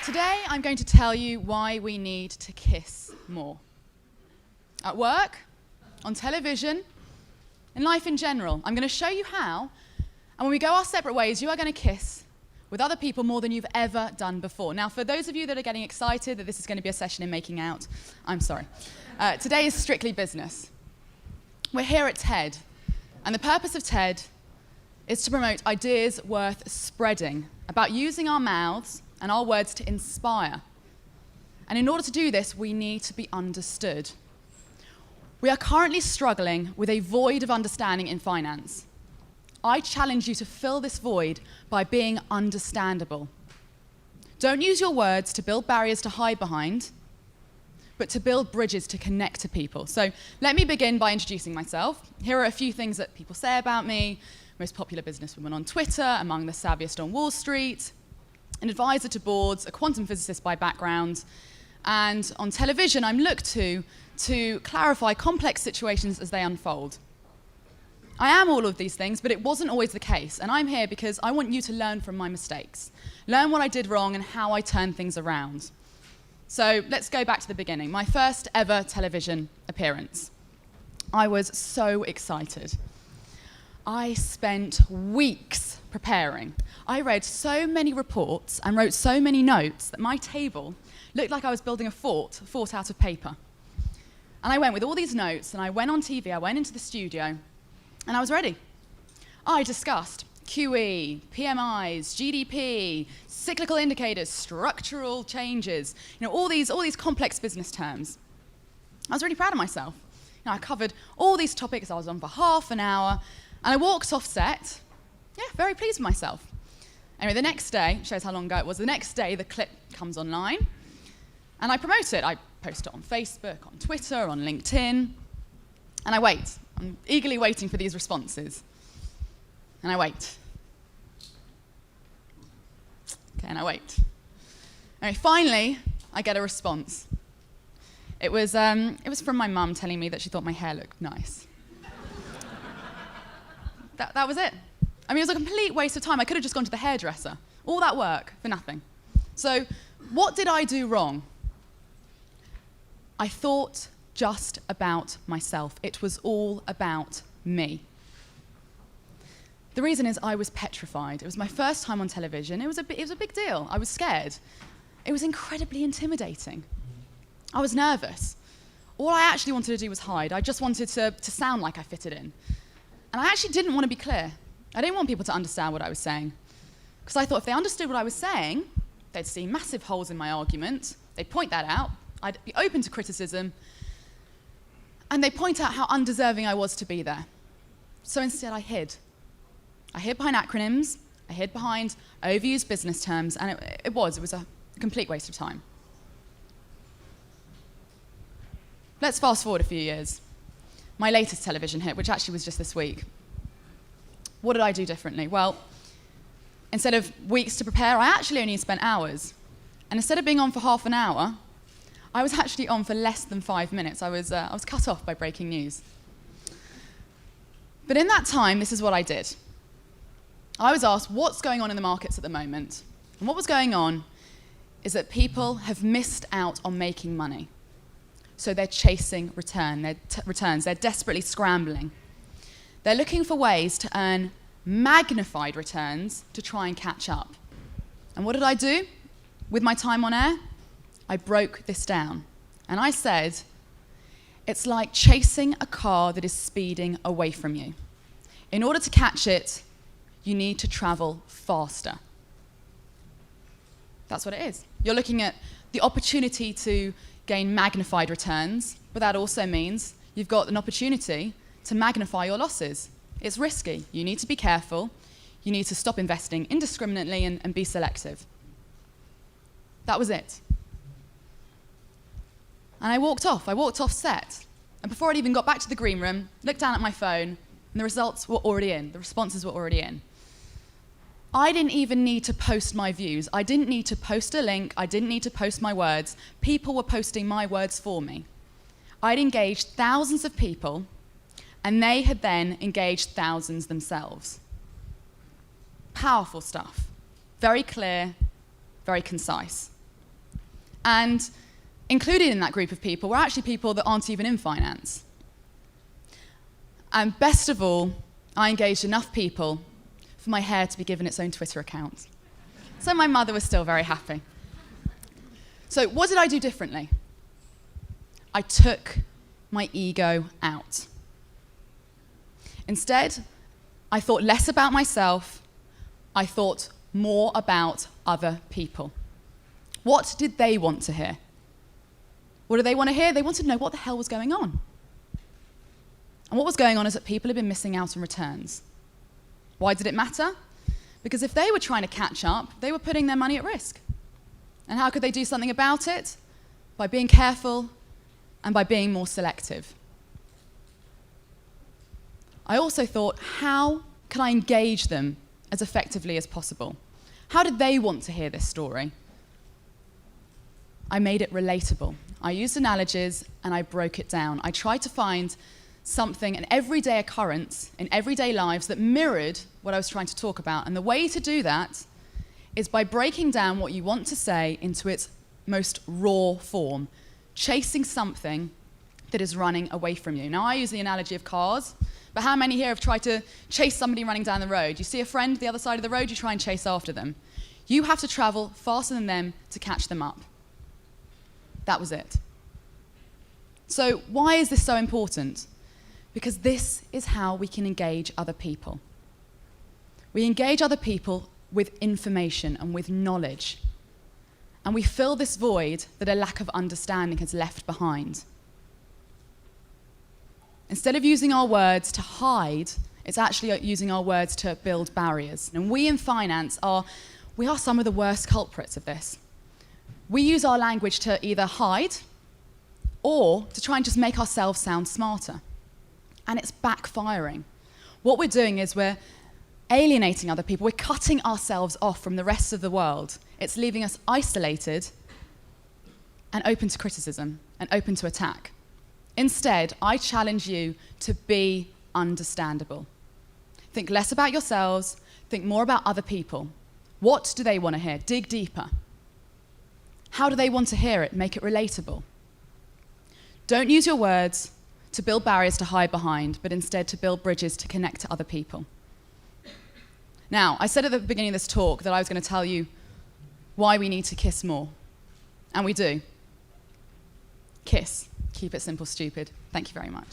Today, I'm going to tell you why we need to kiss more. At work, on television, in life in general. I'm going to show you how, and when we go our separate ways, you are going to kiss with other people more than you've ever done before. Now, for those of you that are getting excited that this is going to be a session in making out, I'm sorry. Today is strictly business. We're here at TED, and the purpose of TED is to promote ideas worth spreading about using our mouths and our words to inspire. And in order to do this, we need to be understood. We are currently struggling with a void of understanding in finance. I challenge you to fill this void by being understandable. Don't use your words to build barriers to hide behind, but to build bridges to connect to people. So let me begin by introducing myself. Here are a few things that people say about me. Most popular businesswoman on Twitter, among the savviest on Wall Street, an advisor to boards, a quantum physicist by background, and on television I'm looked to clarify complex situations as they unfold. I am all of these things, but it wasn't always the case, and I'm here because I want you to learn from my mistakes, learn what I did wrong and how I turned things around. So let's go back to the beginning. My first ever television appearance. I was so excited. I spent weeks preparing. I read so many reports and wrote so many notes that my table looked like I was building a fort out of paper. And I went with all these notes, and I went on TV, I went into the studio, and I was ready. I discussed QE, PMIs, GDP, cyclical indicators, structural changes, all these complex business terms. I was really proud of myself. I covered all these topics. I was on for half an hour, and I walked off set, very pleased with myself. Anyway, the next day, shows how long ago it was, the next day the clip comes online, and I promote it. I post it on Facebook, on Twitter, on LinkedIn, and I wait. I'm eagerly waiting for these responses. And I wait. Okay, and I wait. Anyway, finally, I get a response. It was from my mum telling me that she thought my hair looked nice. That was it. I mean, it was a complete waste of time. I could have just gone to the hairdresser. All that work for nothing. So, what did I do wrong? I thought just about myself. It was all about me. The reason is I was petrified. It was my first time on television. It was a big deal. I was scared. It was incredibly intimidating. I was nervous. All I actually wanted to do was hide. I just wanted to sound like I fitted in. And I actually didn't want to be clear. I didn't want people to understand what I was saying. Because I thought if they understood what I was saying, they'd see massive holes in my argument, they'd point that out, I'd be open to criticism, and they'd point out how undeserving I was to be there. So instead I hid. I hid behind acronyms, I hid behind overused business terms, and it was a complete waste of time. Let's fast forward a few years. My latest television hit, which actually was just this week. What did I do differently? Well, instead of weeks to prepare, I actually only spent hours. And instead of being on for half an hour, I was actually on for less than 5 minutes. I was cut off by breaking news. But in that time, this is what I did. I was asked, what's going on in the markets at the moment? And what was going on is that people have missed out on making money. So they're chasing returns. They're desperately scrambling. They're looking for ways to earn magnified returns to try and catch up. And what did I do with my time on air? I broke this down. And I said, it's like chasing a car that is speeding away from you. In order to catch it, you need to travel faster. That's what it is. You're looking at the opportunity to gain magnified returns, but that also means you've got an opportunity to magnify your losses. It's risky. You need to be careful. You need to stop investing indiscriminately and be selective. That was it. And I walked off set. And before I'd even got back to the green room, looked down at my phone, and the results were already in. The responses were already in. I didn't even need to post my views. I didn't need to post a link. I didn't need to post my words. People were posting my words for me. I'd engaged thousands of people, and they had then engaged thousands themselves. Powerful stuff. Very clear, very concise. And included in that group of people were actually people that aren't even in finance. And best of all, I engaged enough people for my hair to be given its own Twitter account. So my mother was still very happy. So what did I do differently? I took my ego out. Instead, I thought less about myself. I thought more about other people. What did they want to hear? What do they want to hear? They wanted to know what the hell was going on. And what was going on is that people had been missing out on returns. Why did it matter? Because if they were trying to catch up, they were putting their money at risk. And how could they do something about it? By being careful and by being more selective. I also thought, how can I engage them as effectively as possible? How did they want to hear this story? I made it relatable. I used analogies and I broke it down. I tried to find something, an everyday occurrence in everyday lives that mirrored what I was trying to talk about. And the way to do that is by breaking down what you want to say into its most raw form, chasing something that is running away from you. Now, I use the analogy of cars, but how many here have tried to chase somebody running down the road? You see a friend the other side of the road, you try and chase after them. You have to travel faster than them to catch them up. That was it. So why is this so important? Because this is how we can engage other people. We engage other people with information and with knowledge. And we fill this void that a lack of understanding has left behind. Instead of using our words to hide, it's actually using our words to build barriers. And we in finance are some of the worst culprits of this. We use our language to either hide or to try and just make ourselves sound smarter. And it's backfiring. What we're doing is we're alienating other people. We're cutting ourselves off from the rest of the world. It's leaving us isolated and open to criticism and open to attack. Instead, I challenge you to be understandable. Think less about yourselves, think more about other people. What do they want to hear? Dig deeper. How do they want to hear it? Make it relatable. Don't use your words to build barriers to hide behind, but instead to build bridges to connect to other people. Now, I said at the beginning of this talk that I was going to tell you why we need to kiss more. And we do. Kiss. Keep it simple, stupid. Thank you very much.